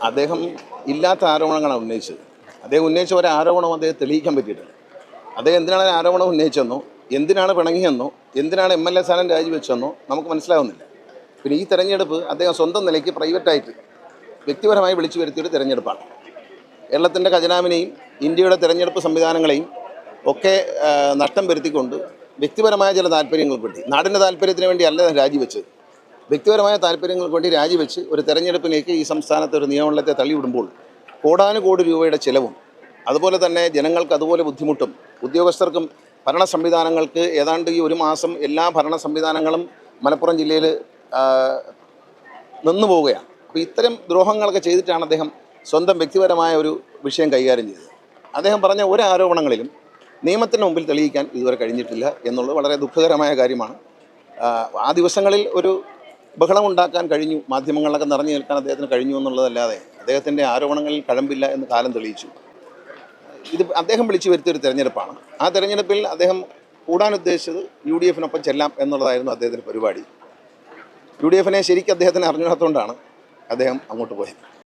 അദ്ദേഹം ഇല്ലാത്ത ആരോപണങ്ങളാണ് ഉന്നയിച്ചത്. അദ്ദേഹം ഉന്നയിച്ച ഒരു ആരോപണവും അദ്ദേഹം തെളിയിക്കാൻ പറ്റിയിട്ടില്ല. അദ്ദേഹം എന്തിനാണ് ആരോപണം ഉന്നയിച്ചെന്നോ, എന്തിനാണ് പിണങ്ങിയെന്നോ, എന്തിനാണ് MLA സ്ഥാനം രാജിവെച്ചെന്നോ നമുക്ക് മനസ്സിലാവുന്നില്ല. പിന്നെ ഈ തെരഞ്ഞെടുപ്പ് അദ്ദേഹം സ്വന്തം നിലയ്ക്ക് പ്രൈവറ്റായിട്ട് വ്യക്തിപരമായി വിളിച്ചു വരുത്തിയൊരു തെരഞ്ഞെടുപ്പാണ്. കേരളത്തിൻ്റെ ഖജനാവിനെയും ഇന്ത്യയുടെ തെരഞ്ഞെടുപ്പ് സംവിധാനങ്ങളെയും ഒക്കെ നഷ്ടം വരുത്തിക്കൊണ്ട് വ്യക്തിപരമായ ചില താല്പര്യങ്ങൾക്ക് വേണ്ടി, നാടിൻ്റെ താല്പര്യത്തിന് വേണ്ടി അല്ല രാജിവെച്ചത്, വ്യക്തിപരമായ താല്പര്യങ്ങൾക്ക് വേണ്ടി രാജിവെച്ച് ഒരു തെരഞ്ഞെടുപ്പിലേക്ക് ഈ സംസ്ഥാനത്തെ ഒരു നിയമമണ്ഡലത്തെ തള്ളിവിടുമ്പോൾ കോടാനുകോടി രൂപയുടെ ചിലവും അതുപോലെ തന്നെ ജനങ്ങൾക്ക് അതുപോലെ ബുദ്ധിമുട്ടും ഉദ്യോഗസ്ഥർക്കും ഭരണ സംവിധാനങ്ങൾക്ക് ഏതാണ്ട് ഈ ഒരു മാസം എല്ലാ ഭരണ സംവിധാനങ്ങളും മലപ്പുറം ജില്ലയിൽ നിന്നു പോവുകയാണ്. അപ്പോൾ ഇത്തരം ദ്രോഹങ്ങളൊക്കെ ചെയ്തിട്ടാണ് അദ്ദേഹം സ്വന്തം വ്യക്തിപരമായ ഒരു വിഷയം കൈകാര്യം ചെയ്തത്. അദ്ദേഹം പറഞ്ഞ ഒരു ആരോപണങ്ങളിലും നിയമത്തിന് മുമ്പിൽ തെളിയിക്കാൻ ഇതുവരെ കഴിഞ്ഞിട്ടില്ല എന്നുള്ളത് വളരെ ദുഃഖകരമായ കാര്യമാണ്. ആ ദിവസങ്ങളിൽ ഒരു ബഹളമുണ്ടാക്കാൻ കഴിഞ്ഞു, മാധ്യമങ്ങളിലൊക്കെ നിറഞ്ഞു നിൽക്കാൻ അദ്ദേഹത്തിന് കഴിഞ്ഞു എന്നുള്ളതല്ലാതെ അദ്ദേഹത്തിൻ്റെ ആരോപണങ്ങളിൽ കഴമ്പില്ല എന്ന് കാലം തെളിയിച്ചു. ഇത് അദ്ദേഹം വിളിച്ചു വരുത്തിയൊരു തെരഞ്ഞെടുപ്പാണ്. ആ തെരഞ്ഞെടുപ്പിൽ അദ്ദേഹം കൂടാൻ ഉദ്ദേശിച്ചത് UDF-നൊപ്പം ചെല്ലാം എന്നുള്ളതായിരുന്നു അദ്ദേഹത്തിൻ്റെ പരിപാടി. UDF-നെ ശരിക്കും അദ്ദേഹത്തിന് അറിഞ്ഞാത്തതുകൊണ്ടാണ് അദ്ദേഹം അങ്ങോട്ട് പോയത്.